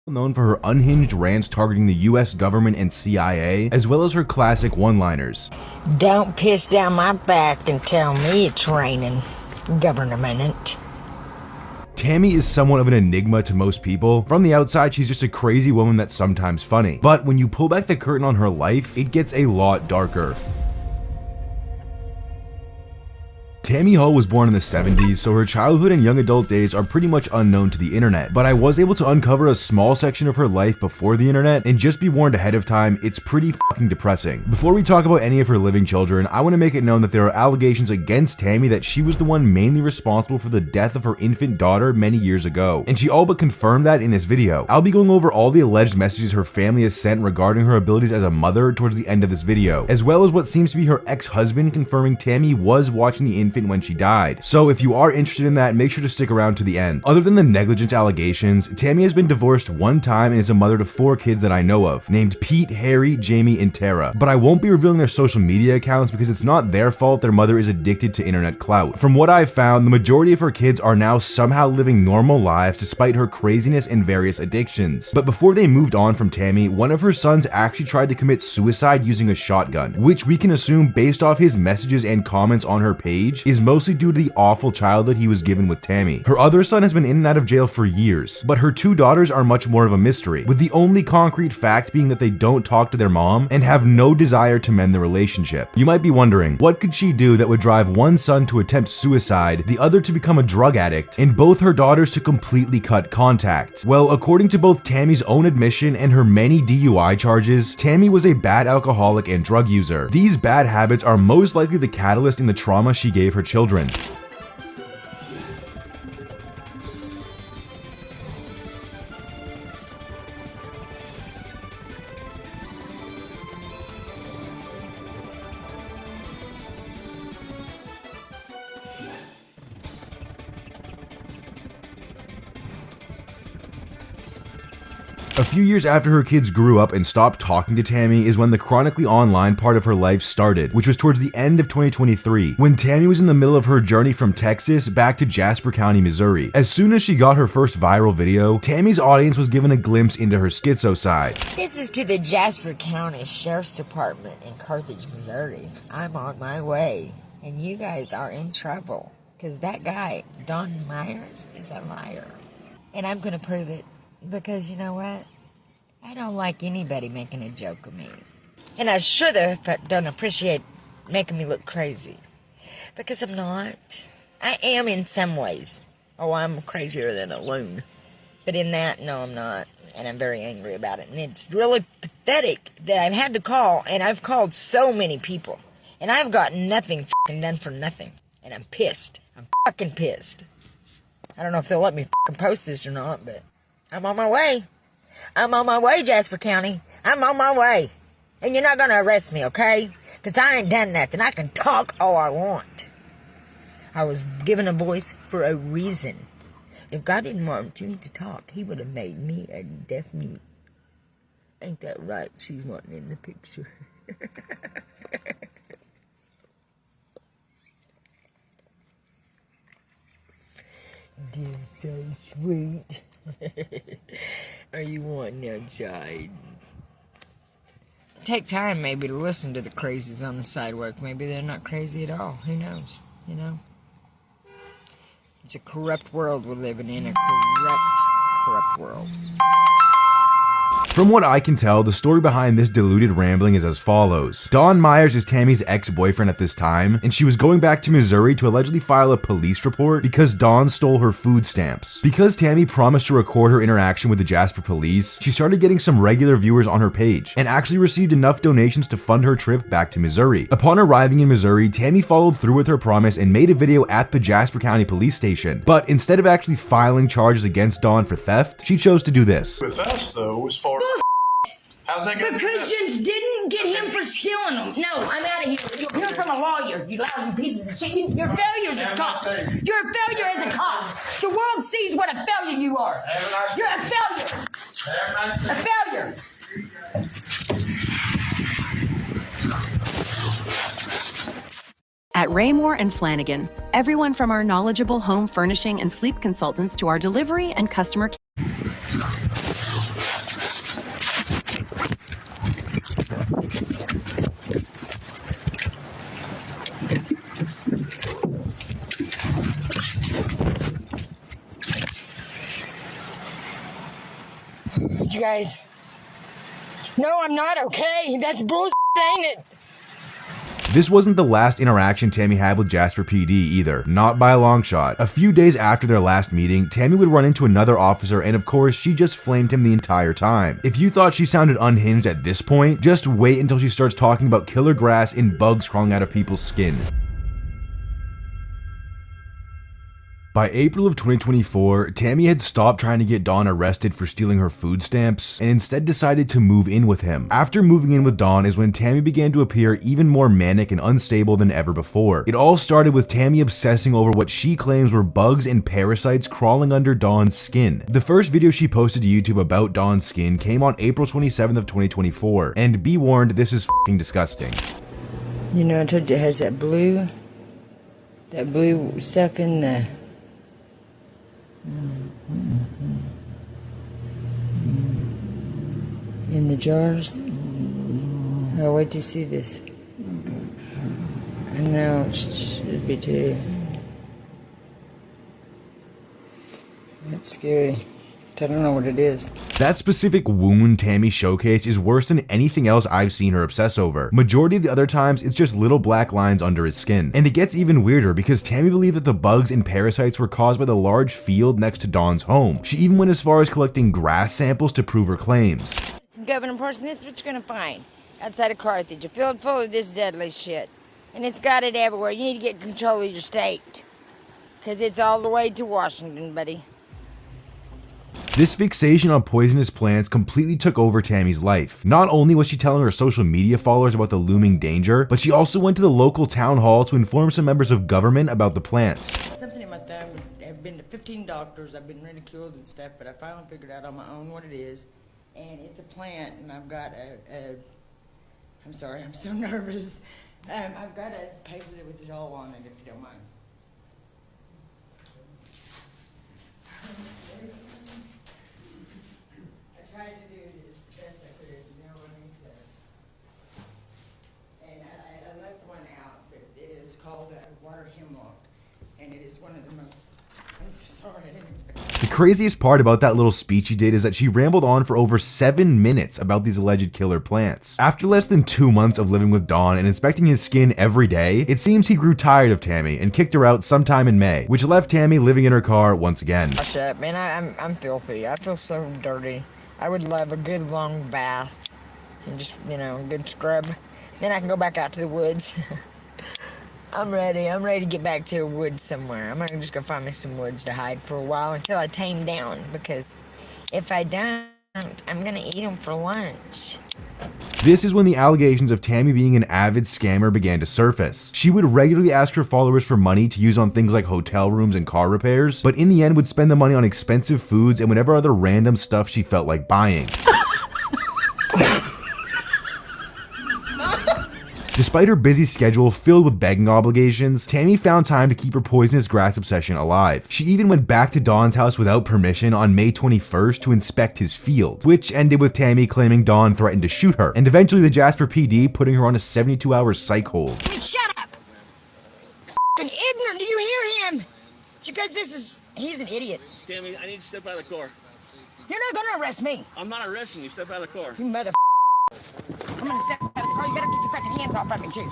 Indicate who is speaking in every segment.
Speaker 1: known for her unhinged rants targeting the US government and CIA, as well as her classic one-liners.
Speaker 2: Don't piss down my back and tell me it's raining, government.
Speaker 1: Tammy is somewhat of an enigma to most people. From the outside, she's just a crazy woman that's sometimes funny. But when you pull back the curtain on her life, it gets a lot darker. Tammy Hall was born in the 70s, so her childhood and young adult days are pretty much unknown to the internet, but I was able to uncover a small section of her life before the internet, and just be warned ahead of time, it's pretty fucking depressing. Before we talk about any of her living children, I want to make it known that there are allegations against Tammy that she was the one mainly responsible for the death of her infant daughter many years ago, and she all but confirmed that in this video. I'll be going over all the alleged messages her family has sent regarding her abilities as a mother towards the end of this video, as well as what seems to be her ex-husband confirming Tammy was watching the infant when she died. So if you are interested in that, make sure to stick around to the end. Other than the negligence allegations, Tammy has been divorced one time and is a mother to 4 kids that I know of, named Pete, Harry, Jamie, and Tara. But I won't be revealing their social media accounts because it's not their fault their mother is addicted to internet clout. From what I've found, the majority of her kids are now somehow living normal lives despite her craziness and various addictions. But before they moved on from Tammy, one of her sons actually tried to commit suicide using a shotgun, which we can assume based off his messages and comments on her page is mostly due to the awful childhood he was given with Tammy. Her other son has been in and out of jail for years, but her 2 daughters are much more of a mystery, with the only concrete fact being that they don't talk to their mom and have no desire to mend the relationship. You might be wondering, what could she do that would drive one son to attempt suicide, the other to become a drug addict, and both her daughters to completely cut contact? Well, according to both Tammy's own admission and her many DUI charges, Tammy was a bad alcoholic and drug user. These bad habits are most likely the catalyst in the trauma she gave her children. A few years after her kids grew up and stopped talking to Tammy is when the chronically online part of her life started, which was towards the end of 2023, when Tammy was in the middle of her journey from Texas back to Jasper County, Missouri. As soon as she got her first viral video, Tammy's audience was given a glimpse into her schizo side.
Speaker 2: This is to the Jasper County Sheriff's Department in Carthage, Missouri. I'm on my way, and you guys are in trouble, because that guy, Don Myers, is a liar. And I'm going to prove it. Because you know what? I don't like anybody making a joke of me. And I sure don't appreciate making me look crazy. Because I'm not. I am in some ways. Oh, I'm crazier than a loon. But in that, no, I'm not. And I'm very angry about it. And it's really pathetic that I've had to call. And I've called so many people. And I've got nothing f***ing done for nothing. And I'm pissed. I'm fucking pissed. I don't know if they'll let me f***ing post this or not, but I'm on my way. I'm on my way, Jasper County. I'm on my way. And you're not going to arrest me, okay? Because I ain't done nothing. I can talk all I want. I was given a voice for a reason. If God didn't want me to talk, he would have made me a deaf mute. Ain't that right? She's wanting in the picture. You're so sweet. Are you wanting outside? Take time maybe to listen to the crazies on the sidewalk. Maybe they're not crazy at all. Who knows? You know? It's a corrupt world we're living in. A corrupt world.
Speaker 1: From what I can tell, the story behind this deluded rambling is as follows. Don Myers is Tammy's ex-boyfriend at this time, and she was going back to Missouri to allegedly file a police report because Don stole her food stamps. Because Tammy promised to record her interaction with the Jasper police, she started getting some regular viewers on her page, and actually received enough donations to fund her trip back to Missouri. Upon arriving in Missouri, Tammy followed through with her promise and made a video at the Jasper County Police Station. But instead of actually filing charges against Don for theft, she chose to do this.
Speaker 3: With us, though, as far how's that going?
Speaker 4: Because you didn't get him for stealing them. No, I'm out of here. You'll hear from a lawyer, you lousy pieces of shit. You're failures as cops. You're a failure as a cop. The world sees what a failure you are. You're a failure. A failure.
Speaker 5: At Raymore and Flanagan, everyone from our knowledgeable home furnishing and sleep consultants to our delivery and customer care.
Speaker 4: You guys. No, I'm not okay. That's bullshit, ain't it?
Speaker 1: This wasn't the last interaction Tammy had with Jasper PD either, not by a long shot. A few days after their last meeting, Tammy would run into another officer and of course she just flamed him the entire time. If you thought she sounded unhinged at this point, just wait until she starts talking about killer grass and bugs crawling out of people's skin. By April of 2024, Tammy had stopped trying to get Don arrested for stealing her food stamps and instead decided to move in with him. After moving in with Don is when Tammy began to appear even more manic and unstable than ever before. It all started with Tammy obsessing over what she claims were bugs and parasites crawling under Don's skin. The first video she posted to YouTube about Don's skin came on April 27th of 2024, and be warned, this is f***ing disgusting.
Speaker 2: You know, I told you it has that blue stuff in the... in the jars. Oh, wait till you see this. I know it should be too. That's scary. I don't know what it is.
Speaker 1: That specific wound Tammy showcased is worse than anything else I've seen her obsess over. Majority of the other times, it's just little black lines under his skin. And it gets even weirder because Tammy believed that the bugs and parasites were caused by the large field next to Don's home. She even went as far as collecting grass samples to prove her claims.
Speaker 4: Governor Person, this is what you're gonna find outside of Carthage. A field full of this deadly shit. And it's got it everywhere. You need to get control of your state. Because it's all the way to Washington, buddy.
Speaker 1: This fixation on poisonous plants completely took over Tammy's life. Not only was she telling her social media followers about the looming danger, but she also went to the local town hall to inform some members of government about the plants.
Speaker 4: Something in my thumb. I've been to 15 doctors. I've been ridiculed and stuff, but I finally figured out on my own what it is. And it's a plant, and I've got I'm sorry, I'm so nervous. I've got a paper with it all on it, if you don't mind. I tried to do this the best I could, you know what I mean? So, and I left one out, but it is called water hemlock, and it is one of the most, I'm so sorry, I didn't expect that.
Speaker 1: The craziest part about that little speech she did is that she rambled on for over 7 minutes about these alleged killer plants. After less than 2 months of living with Don and inspecting his skin every day, it seems he grew tired of Tammy and kicked her out sometime in May, which left Tammy living in her car once again.
Speaker 2: Shut up, man. I'm filthy. I feel so dirty. I would love a good long bath and just, you know, a good scrub. Then I can go back out to the woods. I'm ready to get back to a woods somewhere. I'm gonna just go find me some woods to hide for a while until I tame down, because if I don't, I'm gonna eat them for lunch.
Speaker 1: This is when the allegations of Tammy being an avid scammer began to surface. She would regularly ask her followers for money to use on things like hotel rooms and car repairs, but in the end would spend the money on expensive foods and whatever other random stuff she felt like buying. Despite her busy schedule filled with begging obligations, Tammy found time to keep her poisonous grass obsession alive. She even went back to Don's house without permission on May 21st to inspect his field, which ended with Tammy claiming Don threatened to shoot her, and eventually the Jasper PD putting her on a 72-hour psych hold.
Speaker 4: Hey, shut up! F***ing ignorant, do you hear him? Because he's an idiot.
Speaker 6: Tammy, I need to step out of the car.
Speaker 4: You're not gonna arrest me,
Speaker 6: I'm not arresting you. Step out of the car.
Speaker 4: you mother. I'm gonna step out of the car. You better get your fucking hands off of me, too.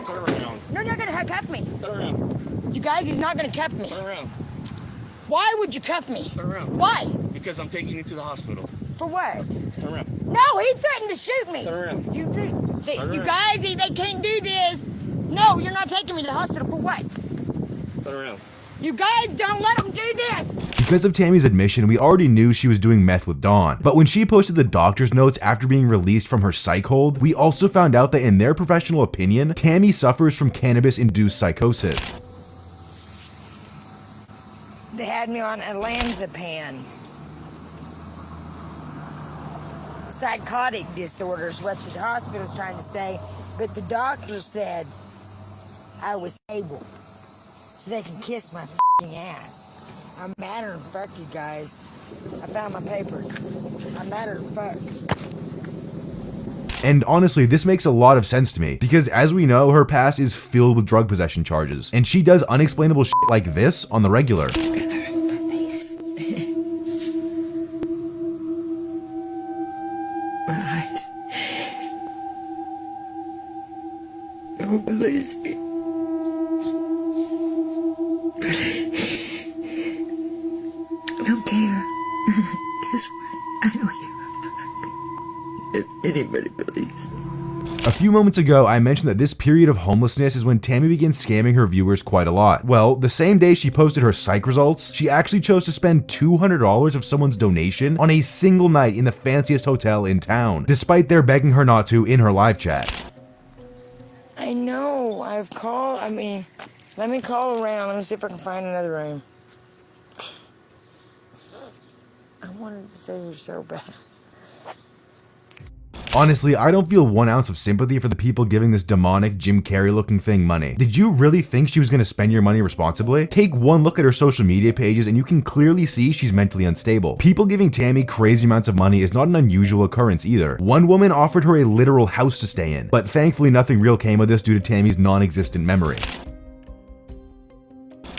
Speaker 6: Turn around.
Speaker 4: You're not gonna cuff me.
Speaker 6: Turn around.
Speaker 4: You guys, he's not gonna cuff me.
Speaker 6: Turn around.
Speaker 4: Why would you cuff me?
Speaker 6: Turn around.
Speaker 4: Why?
Speaker 6: Because I'm taking you to the hospital.
Speaker 4: For what?
Speaker 6: Turn around.
Speaker 4: No, he threatened to shoot me.
Speaker 6: Turn around.
Speaker 4: You
Speaker 6: around.
Speaker 4: guys, they can't do this. No, you're not taking me to the hospital for what?
Speaker 6: Turn around.
Speaker 4: You guys don't let them do this.
Speaker 1: Because of Tammy's admission, we already knew she was doing meth with Don, but when she posted the doctor's notes after being released from her psych hold, we also found out that in their professional opinion, Tammy suffers from cannabis-induced psychosis.
Speaker 2: They had me on olanzapine. Psychotic disorders, what the hospital's trying to say, but the doctor said I was able, so they can kiss my f***ing ass. I'm madder than fuck, you guys. I found my papers. I'm madder than fuck.
Speaker 1: And honestly, this makes a lot of sense to me, because as we know, her past is filled with drug possession charges, and she does unexplainable shit like this on the regular.
Speaker 2: who believes me. I don't care. Guess what? I don't give a fuck if anybody believes me.
Speaker 1: A few moments ago, I mentioned that this period of homelessness is when Tammy began scamming her viewers quite a lot. Well, the same day she posted her psych results, she actually chose to spend $200 of someone's donation on a single night in the fanciest hotel in town, despite their begging her not to in her live chat.
Speaker 2: I know. I've called. Let me call around. Let me see if I can find another room. I wanted to say you're so bad.
Speaker 1: Honestly, I don't feel 1 ounce of sympathy for the people giving this demonic Jim Carrey looking thing money. Did you really think she was going to spend your money responsibly? Take one look at her social media pages and you can clearly see she's mentally unstable. People giving Tammy crazy amounts of money is not an unusual occurrence either. One woman offered her a literal house to stay in, but thankfully nothing real came of this due to Tammy's non-existent memory.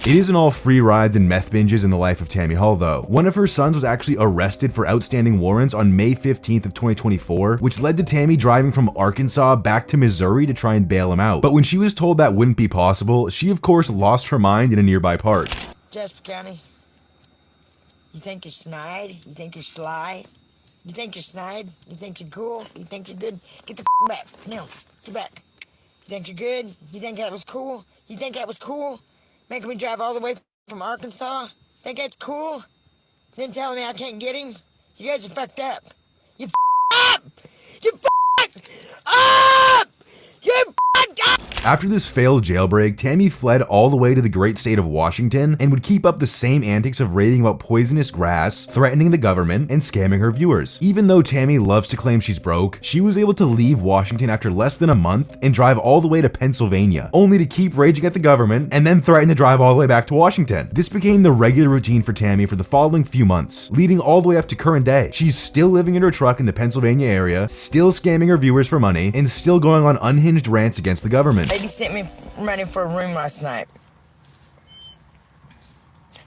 Speaker 1: It isn't all free rides and meth binges in the life of Tammy Hall though. One of her sons was actually arrested for outstanding warrants on May 15th of 2024, which led to Tammy driving from Arkansas back to Missouri to try and bail him out. But when she was told that wouldn't be possible, she of course lost her mind in a nearby park.
Speaker 2: Jasper County, you think you're snide? You think you're sly? You think you're snide? You think you're cool? You think you're good? Get the back. No, get back. You think you're good? You think that was cool? You think that was cool? Making me drive all the way from Arkansas? Think that's cool? Then telling me I can't get him? You guys are fucked up. You up! You fucked up! You fucked up!
Speaker 1: After this failed jailbreak, Tammy fled all the way to the great state of Washington and would keep up the same antics of raving about poisonous grass, threatening the government, and scamming her viewers. Even though Tammy loves to claim she's broke, she was able to leave Washington after less than a month and drive all the way to Pennsylvania, only to keep raging at the government and then threaten to drive all the way back to Washington. This became the regular routine for Tammy for the following few months, leading all the way up to current day. She's still living in her truck in the Pennsylvania area, still scamming her viewers for money, and still going on unhinged rants against the government.
Speaker 2: Lady sent me money for a room last night.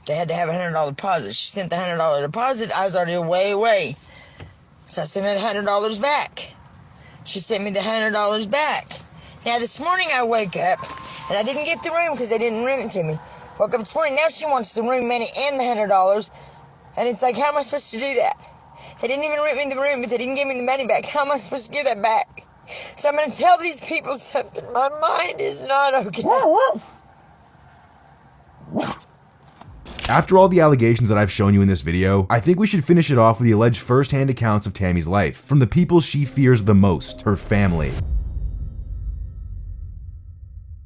Speaker 2: They had to have a $100 deposit. She sent the $100 deposit. I was already away. So I sent her the $100 back. She sent me the $100 back. Now this morning I wake up and I didn't get the room because they didn't rent it to me. Woke up this morning, now she wants the room money and the $100. And it's like, how am I supposed to do that? They didn't even rent me the room, but they didn't give me the money back. How am I supposed to give that back? So I'm going to tell these people something. My mind is not okay.
Speaker 1: After all the allegations that I've shown you in this video, I think we should finish it off with the alleged first-hand accounts of Tammy's life, from the people she fears the most, her family.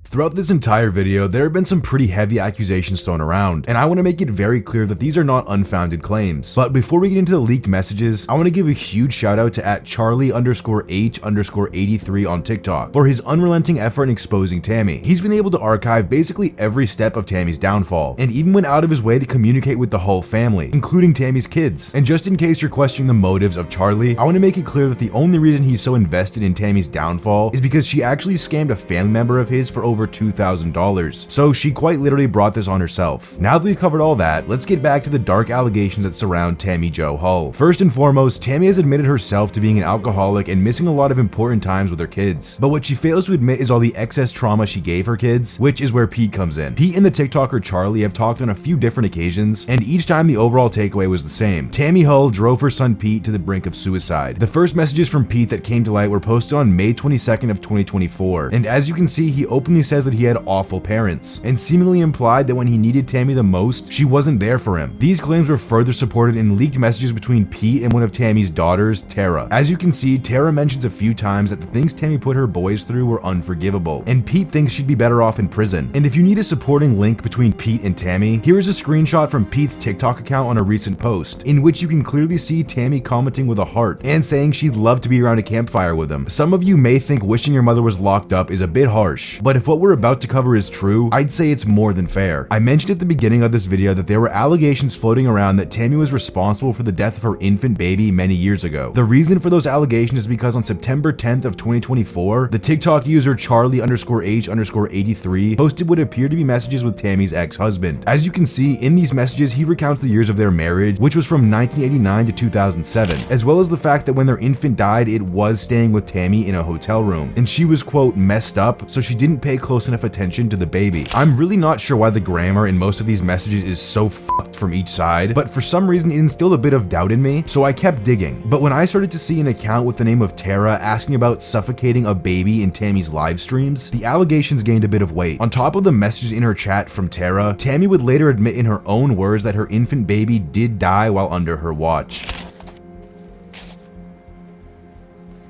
Speaker 1: Throughout this entire video, there have been some pretty heavy accusations thrown around, and I want to make it very clear that these are not unfounded claims. But before we get into the leaked messages, I want to give a huge shout out to @Charlie_H_83 on TikTok for his unrelenting effort in exposing Tammy. He's been able to archive basically every step of Tammy's downfall, and even went out of his way to communicate with the Hull family, including Tammy's kids. And just in case you're questioning the motives of Charlie, I want to make it clear that the only reason he's so invested in Tammy's downfall is because she actually scammed a family member of his for over $2,000. So she quite literally brought this on herself. Now that we've covered all that, let's get back to the dark allegations that surround Tammy Jo Hull. First and foremost, Tammy has admitted herself to being an alcoholic and missing a lot of important times with her kids. But what she fails to admit is all the excess trauma she gave her kids, which is where Pete comes in. Pete and the TikToker Charlie have talked on a few different occasions, and each time the overall takeaway was the same. Tammy Hull drove her son Pete to the brink of suicide. The first messages from Pete that came to light were posted on May 22nd of 2024, and as you can see, he openly says that he had awful parents, and seemingly implied that when he needed Tammy the most, she wasn't there for him. These claims were further supported in leaked messages between Pete and one of Tammy's daughters, Tara. As you can see, Tara mentions a few times that the things Tammy put her boys through were unforgivable, and Pete thinks she'd be better off in prison. And if you need a supporting link between Pete and Tammy, here is a screenshot from Pete's TikTok account on a recent post, in which you can clearly see Tammy commenting with a heart and saying she'd love to be around a campfire with him. Some of you may think wishing your mother was locked up is a bit harsh, but if what we're about to cover is true, I'd say it's more than fair. I mentioned at the beginning of this video that there were allegations floating around that Tammy was responsible for the death of her infant baby many years ago. The reason for those allegations is because on September 10th of 2024, the TikTok user Charlie_H_83 posted what appeared to be messages with Tammy's ex-husband. As you can see, in these messages, he recounts the years of their marriage, which was from 1989 to 2007, as well as the fact that when their infant died, it was staying with Tammy in a hotel room, and she was, quote, messed up, so she didn't pay close enough attention to the baby. I'm really not sure why the grammar in most of these messages is so fucked from each side, but for some reason it instilled a bit of doubt in me, so I kept digging. But when I started to see an account with the name of Tara asking about suffocating a baby in Tammy's live streams, the allegations gained a bit of weight. On top of the messages in her chat from Tara, Tammy would later admit in her own words that her infant baby did die while under her watch.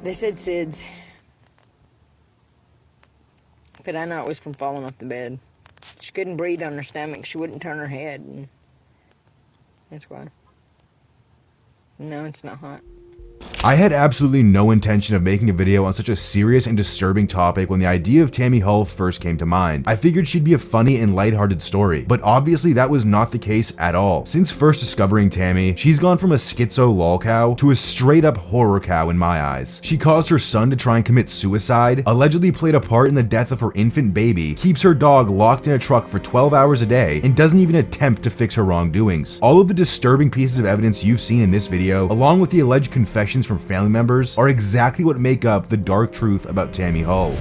Speaker 2: They said SIDS. But I know it was from falling off the bed. She couldn't breathe on her stomach. She wouldn't turn her head. And that's why. No, it's not hot.
Speaker 1: I had absolutely no intention of making a video on such a serious and disturbing topic when the idea of Tammy Hull first came to mind. I figured she'd be a funny and lighthearted story, but obviously that was not the case at all. Since first discovering Tammy, she's gone from a schizo lol cow to a straight up horror cow in my eyes. She caused her son to try and commit suicide, allegedly played a part in the death of her infant baby, keeps her dog locked in a truck for 12 hours a day, and doesn't even attempt to fix her wrongdoings. All of the disturbing pieces of evidence you've seen in this video, along with the alleged confessions from family members, are exactly what make up the dark truth about Tammy Hull.